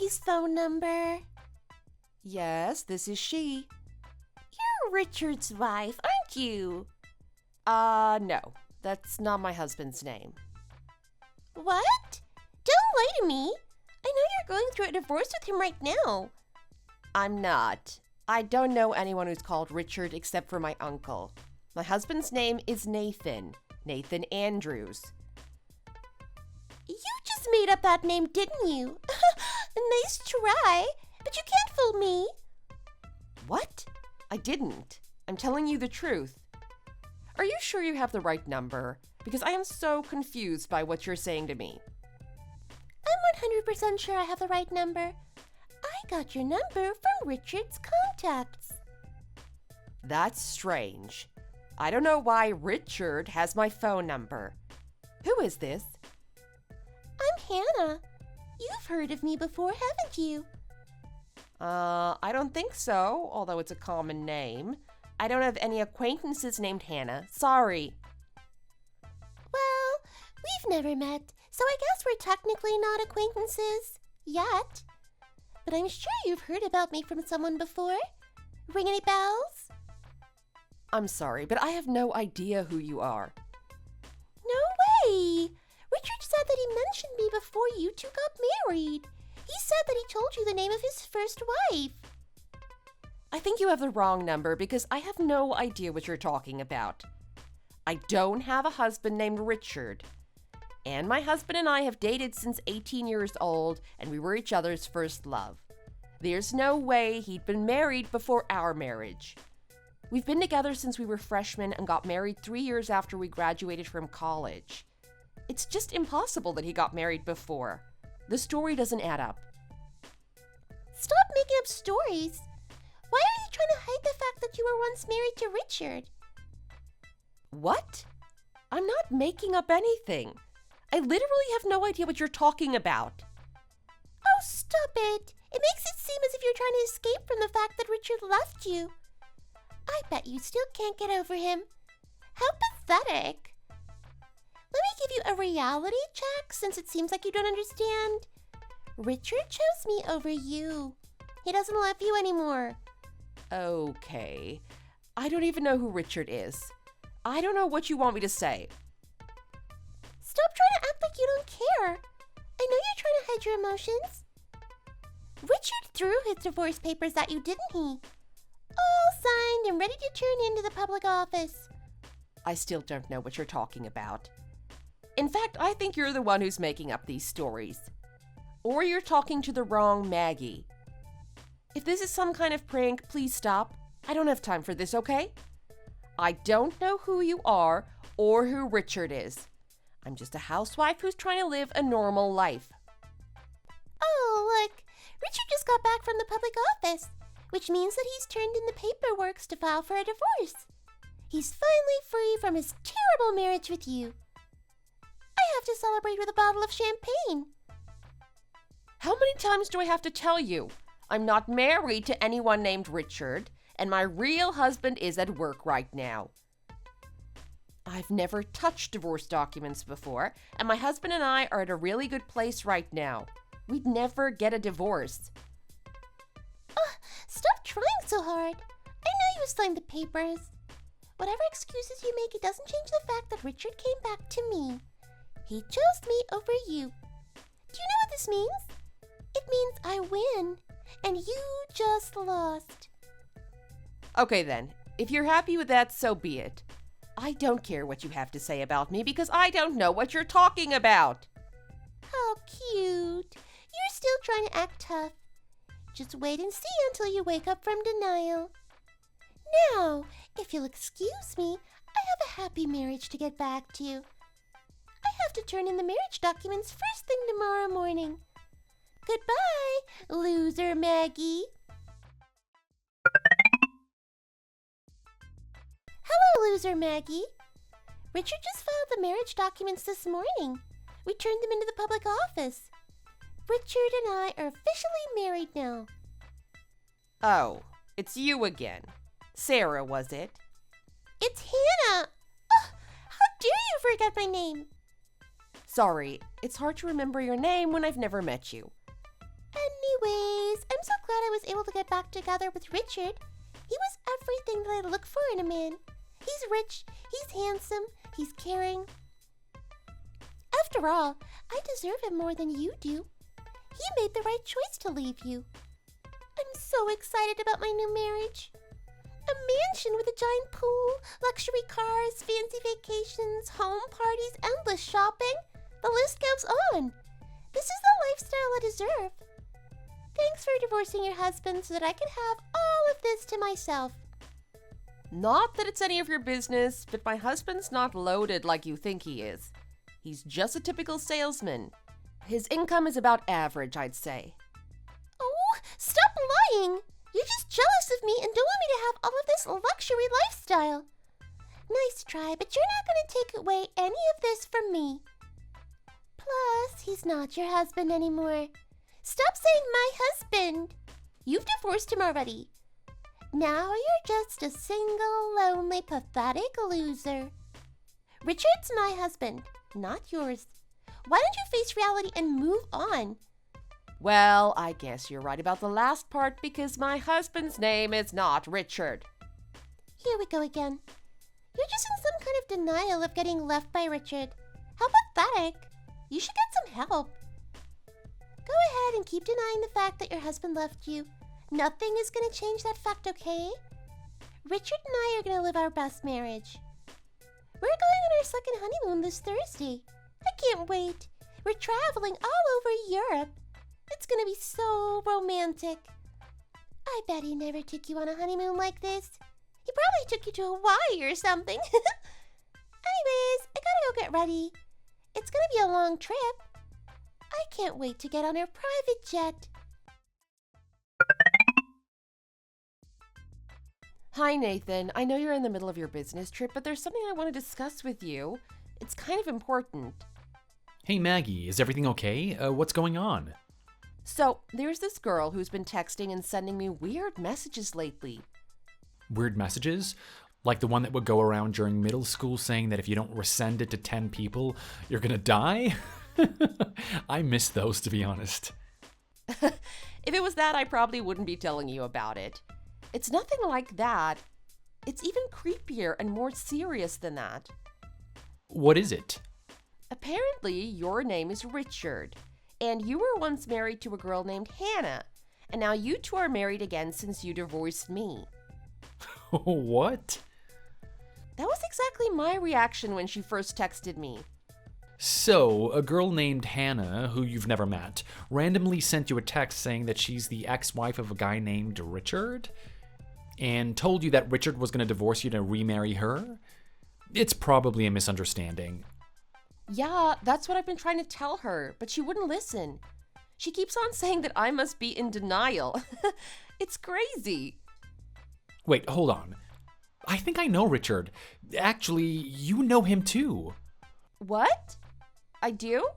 Maggie's phone number? Yes, this is she. You're Richard's wife, aren't you? No, that's not my husband's name. What? Don't lie to me. I know you're going through a divorce with him right now. I'm not. I don't know anyone who's called Richard except for my uncle. My husband's name is Nathan Andrews. You just made up that name, didn't you? Nice try, but you can't fool me. What? I didn't. I'm telling you the truth. Are you sure you have the right number? Because I am so confused by what you're saying to me. I'm 100% sure I have the right number. I got your number from Richard's contacts. That's strange. I don't know why Richard has my phone number. Who is this? I'm Hannah. You've heard of me before, haven't you? I don't think so, although it's a common name. I don't have any acquaintances named Hannah. Sorry. Well, we've never met, so I guess we're technically not acquaintances. Yet. But I'm sure you've heard about me from someone before. Ring any bells? I'm sorry, but I have no idea who you are. No way! Richard said that he mentioned me before you two got married. He said that he told you the name of his first wife. I think you have the wrong number because I have no idea what you're talking about. I don't have a husband named Richard. And my husband and I have dated since 18 years old, and we were each other's first love. There's no way he'd been married before our marriage. We've been together since we were freshmen and got married 3 years after we graduated from college. It's just impossible that he got married before. The story doesn't add up. Stop making up stories. Why are you trying to hide the fact that you were once married to Richard? What? I'm not making up anything. I literally have no idea what you're talking about. Oh, stop it. It makes it seem as if you're trying to escape from the fact that Richard left you. I bet you still can't get over him. How pathetic. Let me give you a reality check since it seems like you don't understand. Richard chose me over you. He doesn't love you anymore. Okay. I don't even know who Richard is. I don't know what you want me to say. Stop trying to act like you don't care. I know you're trying to hide your emotions. Richard threw his divorce papers at you, didn't he? All signed and ready to turn into the public office. I still don't know what you're talking about. In fact, I think you're the one who's making up these stories. Or you're talking to the wrong Maggie. If this is some kind of prank, please stop. I don't have time for this, okay? I don't know who you are or who Richard is. I'm just a housewife who's trying to live a normal life. Oh, look. Richard just got back from the public office, which means that he's turned in the paperwork to file for a divorce. He's finally free from his terrible marriage with you. I have to celebrate with a bottle of champagne. How many times do I have to tell you? I'm not married to anyone named Richard, and my real husband is at work right now. I've never touched divorce documents before, and my husband and I are at a really good place right now. We'd never get a divorce. Stop trying so hard. I know you signed the papers. Whatever excuses you make, it doesn't change the fact that Richard came back to me. He chose me over you. Do you know what this means? It means I win, and you just lost. Okay then, if you're happy with that, so be it. I don't care what you have to say about me because I don't know what you're talking about. How cute. You're still trying to act tough. Just wait and see until you wake up from denial. Now, if you'll excuse me, I have a happy marriage to get back to. I have to turn in the marriage documents first thing tomorrow morning. Goodbye, loser Maggie. Hello, loser Maggie. Richard just filed the marriage documents this morning. We turned them into the public office. Richard and I are officially married now. Oh, it's you again. Sarah, was it? It's Hannah. Oh, how dare you forget my name? Sorry, it's hard to remember your name when I've never met you. Anyways, I'm so glad I was able to get back together with Richard. He was everything that I look for in a man. He's rich, he's handsome, he's caring. After all, I deserve him more than you do. He made the right choice to leave you. I'm so excited about my new marriage. A mansion with a giant pool, luxury cars, fancy vacations, home parties, endless shopping. The list goes on. This is the lifestyle I deserve. Thanks for divorcing your husband so that I can have all of this to myself. Not that it's any of your business, but my husband's not loaded like you think he is. He's just a typical salesman. His income is about average, I'd say. Oh, stop lying! You're just jealous of me and don't want me to have all of this luxury lifestyle. Nice try, but you're not going to take away any of this from me. Plus, he's not your husband anymore. Stop saying my husband. You've divorced him already. Now you're just a single, lonely, pathetic loser. Richard's my husband, not yours. Why don't you face reality and move on? Well, I guess you're right about the last part because my husband's name is not Richard. Here we go again. You're just in some kind of denial of getting left by Richard. How pathetic. You should get some help. Go ahead and keep denying the fact that your husband left you. Nothing is going to change that fact, okay? Richard and I are going to live our best marriage. We're going on our second honeymoon this Thursday. I can't wait. We're traveling all over Europe. It's going to be so romantic. I bet he never took you on a honeymoon like this. He probably took you to Hawaii or something. Anyways, I gotta go get ready. It's going to be a long trip. I can't wait to get on our private jet. Hi, Nathan. I know you're in the middle of your business trip, but there's something I want to discuss with you. It's kind of important. Hey, Maggie, is everything okay? What's going on? So, there's this girl who's been texting and sending me weird messages lately. Weird messages? Like the one that would go around during middle school saying that if you don't resend it to 10 people, you're gonna die? I miss those, to be honest. If it was that, I probably wouldn't be telling you about it. It's nothing like that. It's even creepier and more serious than that. What is it? Apparently, your name is Richard, and you were once married to a girl named Hannah, and now you two are married again since you divorced me. What? That was exactly my reaction when she first texted me. So, a girl named Hannah, who you've never met, randomly sent you a text saying that she's the ex-wife of a guy named Richard? And told you that Richard was going to divorce you to remarry her? It's probably a misunderstanding. Yeah, that's what I've been trying to tell her, but she wouldn't listen. She keeps on saying that I must be in denial. It's crazy. Wait, hold on. I think I know Richard. Actually, you know him too. What? I do?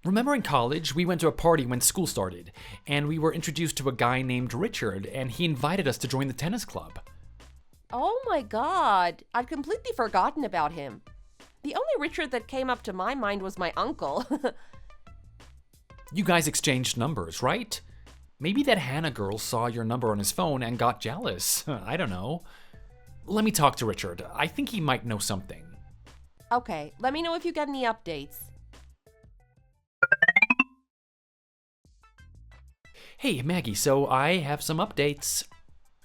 Remember in college, we went to a party when school started, and we were introduced to a guy named Richard, and he invited us to join the tennis club. Oh my god, I'd completely forgotten about him. The only Richard that came up to my mind was my uncle. You guys exchanged numbers, right? Maybe that Hannah girl saw your number on his phone and got jealous. I don't know. Let me talk to Richard. I think he might know something. Okay, let me know if you get any updates. Hey, Maggie, so I have some updates.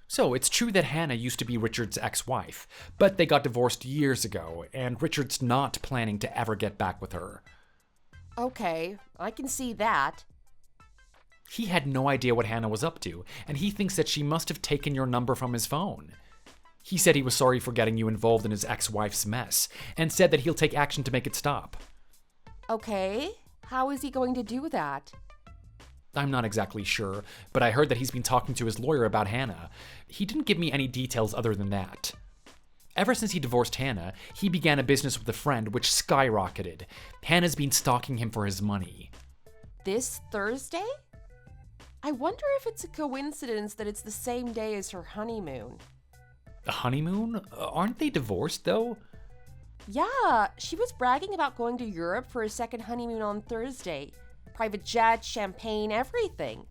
So, it's true that Hannah used to be Richard's ex-wife, but they got divorced years ago, and Richard's not planning to ever get back with her. Okay, I can see that. He had no idea what Hannah was up to, and he thinks that she must have taken your number from his phone. He said he was sorry for getting you involved in his ex-wife's mess, and said that he'll take action to make it stop. Okay, how is he going to do that? I'm not exactly sure, but I heard that he's been talking to his lawyer about Hannah. He didn't give me any details other than that. Ever since he divorced Hannah, he began a business with a friend which skyrocketed. Hannah's been stalking him for his money. This Thursday? I wonder if it's a coincidence that it's the same day as her honeymoon. A honeymoon? Aren't they divorced, though? Yeah, she was bragging about going to Europe for a second honeymoon on Thursday. private jet, champagne, everything.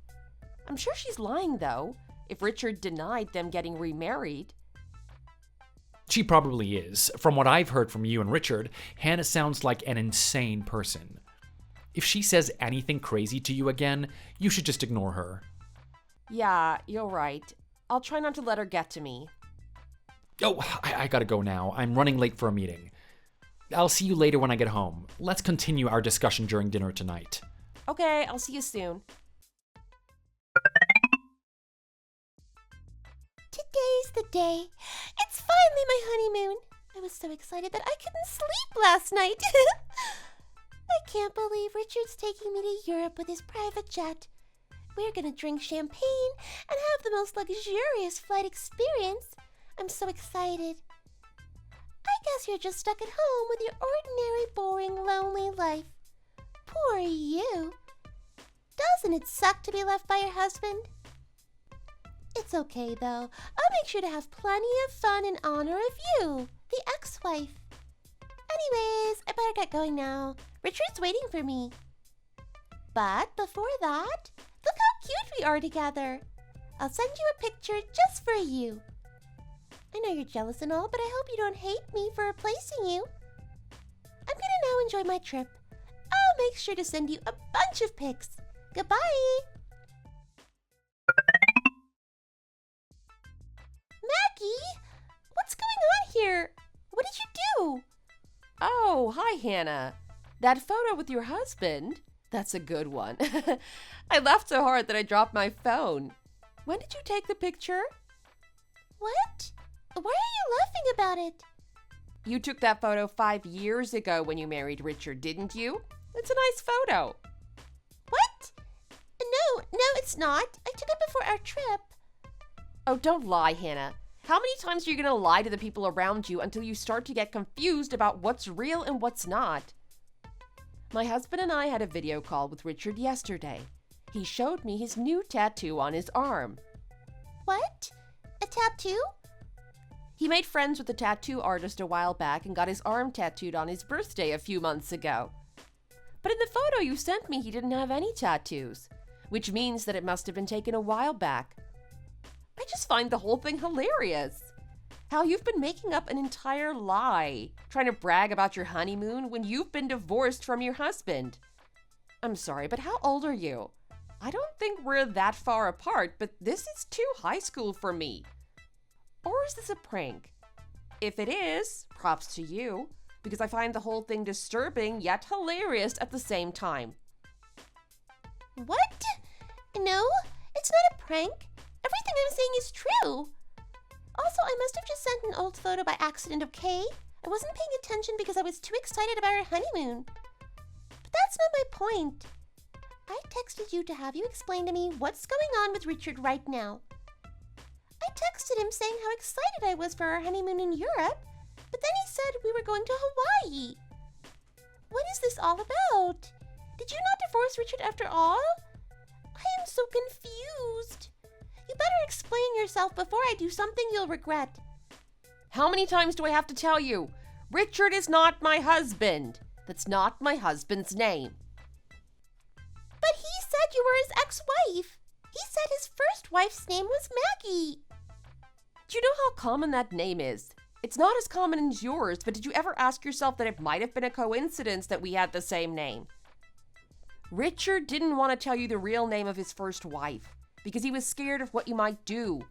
I'm sure she's lying, though, if Richard denied them getting remarried. She probably is. From what I've heard from you and Richard, Hannah sounds like an insane person. If she says anything crazy to you again, you should just ignore her. Yeah, you're right. I'll try not to let her get to me. Oh, I gotta go now. I'm running late for a meeting. I'll see you later when I get home. Let's continue our discussion during dinner tonight. Okay, I'll see you soon. Today's the day. It's finally my honeymoon. I was so excited that I couldn't sleep last night. I can't believe Richard's taking me to Europe with his private jet. We're gonna drink champagne and have the most luxurious flight experience. I'm so excited. I guess you're just stuck at home with your ordinary, boring, lonely life. Poor you. Doesn't it suck to be left by your husband? It's okay, though. I'll make sure to have plenty of fun in honor of you, the ex-wife. Anyways, I better get going now. Richard's waiting for me. But before that, look how cute we are together. I'll send you a picture just for you. I know you're jealous and all, but I hope you don't hate me for replacing you. I'm gonna now enjoy my trip. I'll make sure to send you a bunch of pics. Goodbye! Maggie, what's going on here? What did you do? Oh, hi, Hannah. That photo with your husband? That's a good one. I laughed so hard that I dropped my phone. When did you take the picture? What? Why are you laughing about it? You took that photo 5 years ago when you married Richard, didn't you? It's a nice photo. What? No, it's not. I took it before our trip. Oh, don't lie, Hannah. How many times are you going to lie to the people around you until you start to get confused about what's real and what's not? My husband and I had a video call with Richard yesterday. He showed me his new tattoo on his arm. What? A tattoo? He made friends with a tattoo artist a while back and got his arm tattooed on his birthday a few months ago. But in the photo you sent me, he didn't have any tattoos, which means that it must have been taken a while back. I just find the whole thing hilarious. How you've been making up an entire lie, trying to brag about your honeymoon when you've been divorced from your husband. I'm sorry, but how old are you? I don't think we're that far apart, but this is too high school for me. Or is this a prank? If it is, props to you, because I find the whole thing disturbing yet hilarious at the same time. What? No, it's not a prank. Everything I'm saying is true. Also, I must have just sent an old photo by accident, okay? I wasn't paying attention because I was too excited about our honeymoon. But that's not my point. I texted you to have you explain to me what's going on with Richard right now. I texted him saying how excited I was for our honeymoon in Europe, but then he said we were going to Hawaii. What is this all about? Did you not divorce Richard after all? I am so confused. You better explain yourself before I do something you'll regret. How many times do I have to tell you? Richard is not my husband. That's not my husband's name. But he said you were his ex-wife. He said his first wife's name was Maggie. Do you know how common that name is? It's not as common as yours, but did you ever ask yourself that it might have been a coincidence that we had the same name? Richard didn't want to tell you the real name of his first wife because he was scared of what you might do,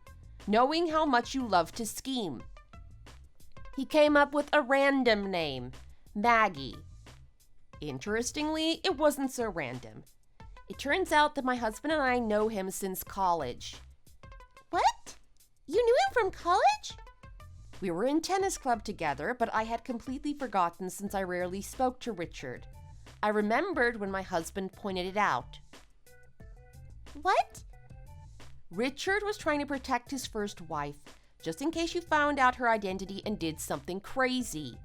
knowing how much you love to scheme. He came up with a random name, Maggie. Interestingly, it wasn't so random. It turns out that my husband and I know him since college. What? You knew him from college? We were in tennis club together, but I had completely forgotten since I rarely spoke to Richard. I remembered when my husband pointed it out. What? Richard was trying to protect his first wife, just in case you found out her identity and did something crazy.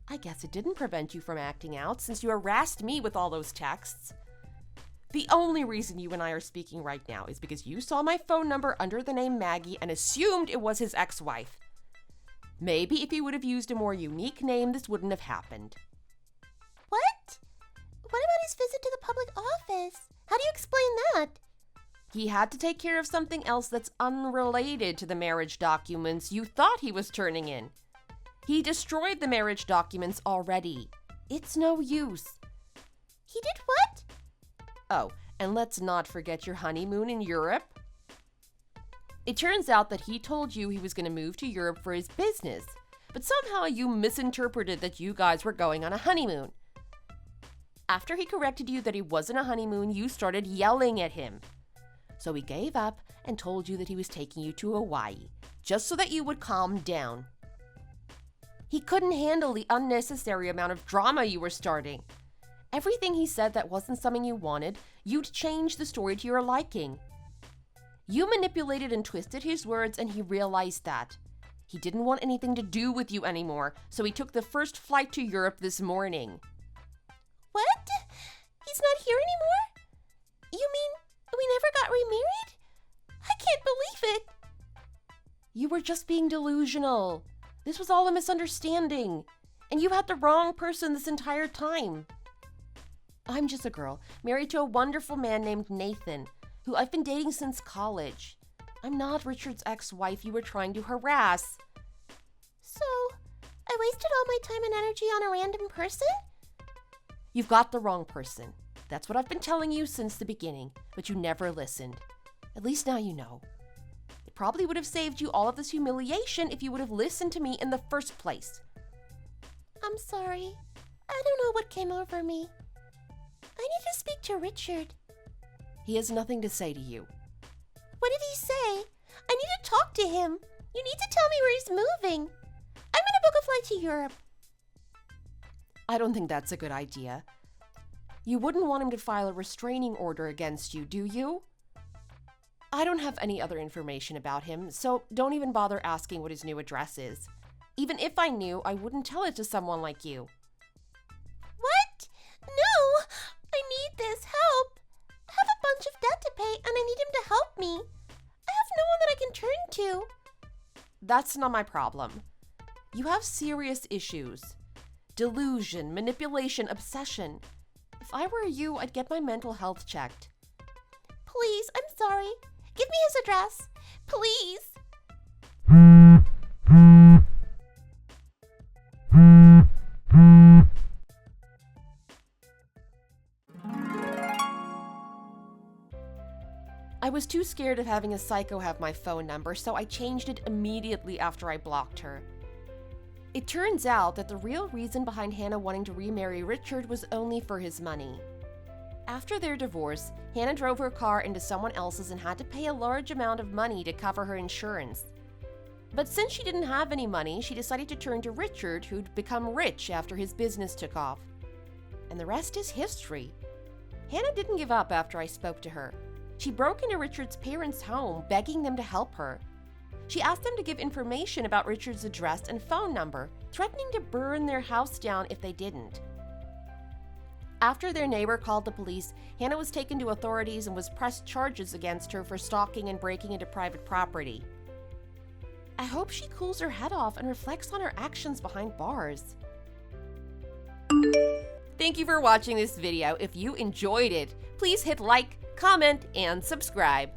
I guess it didn't prevent you from acting out since you harassed me with all those texts. The only reason you and I are speaking right now is because you saw my phone number under the name Maggie and assumed it was his ex-wife. Maybe if he would have used a more unique name, this wouldn't have happened. What? What about his visit to the public He had to take care of something else that's unrelated to the marriage documents you thought he was turning in. He destroyed the marriage documents already. It's no use. He did what? Oh, and let's not forget your honeymoon in Europe. It turns out that he told you he was going to move to Europe for his business, but somehow you misinterpreted that you guys were going on a honeymoon. After he corrected you that it wasn't a honeymoon, you started yelling at him. So he gave up and told you that he was taking you to Hawaii, just so that you would calm down. He couldn't handle the unnecessary amount of drama you were starting. Everything he said that wasn't something you wanted, you'd change the story to your liking. You manipulated and twisted his words, and he realized that. He didn't want anything to do with you anymore, so he took the first flight to Europe this morning. What? He's not here anymore? You mean we never got remarried? I can't believe it. You were just being delusional. This was all a misunderstanding, and you had the wrong person this entire time. I'm just a girl, married to a wonderful man named Nathan, who I've been dating since college. I'm not Richard's ex-wife you were trying to harass. So, I wasted all my time and energy on a random person? You've got the wrong person. That's what I've been telling you since the beginning, but you never listened. At least now you know. It probably would have saved you all of this humiliation if you would have listened to me in the first place. I'm sorry. I don't know what came over me. I need to speak to Richard. He has nothing to say to you. What did he say? I need to talk to him. You need to tell me where he's moving. I'm going to book a flight to Europe. I don't think that's a good idea. You wouldn't want him to file a restraining order against you, do you? I don't have any other information about him, so don't even bother asking what his new address is. Even if I knew, I wouldn't tell it to someone like you. What? No! I need this help. I have a bunch of debt to pay, and I need him to help me. I have no one that I can turn to. That's not my problem. You have serious issues. Delusion, manipulation, obsession. If I were you, I'd get my mental health checked. Please, I'm sorry. Give me his address. Please. I was too scared of having a psycho have my phone number, so I changed it immediately after I blocked her. It turns out that the real reason behind Hannah wanting to remarry Richard was only for his money. After their divorce, Hannah drove her car into someone else's and had to pay a large amount of money to cover her insurance. But since she didn't have any money, she decided to turn to Richard, who'd become rich after his business took off. And the rest is history. Hannah didn't give up after I spoke to her. She broke into Richard's parents' home, begging them to help her. She asked them to give information about Richard's address and phone number, threatening to burn their house down if they didn't. After their neighbor called the police, Hannah was taken to authorities and was pressed charges against her for stalking and breaking into private property. I hope she cools her head off and reflects on her actions behind bars. Thank you for watching this video. If you enjoyed it, please hit like, comment, and subscribe.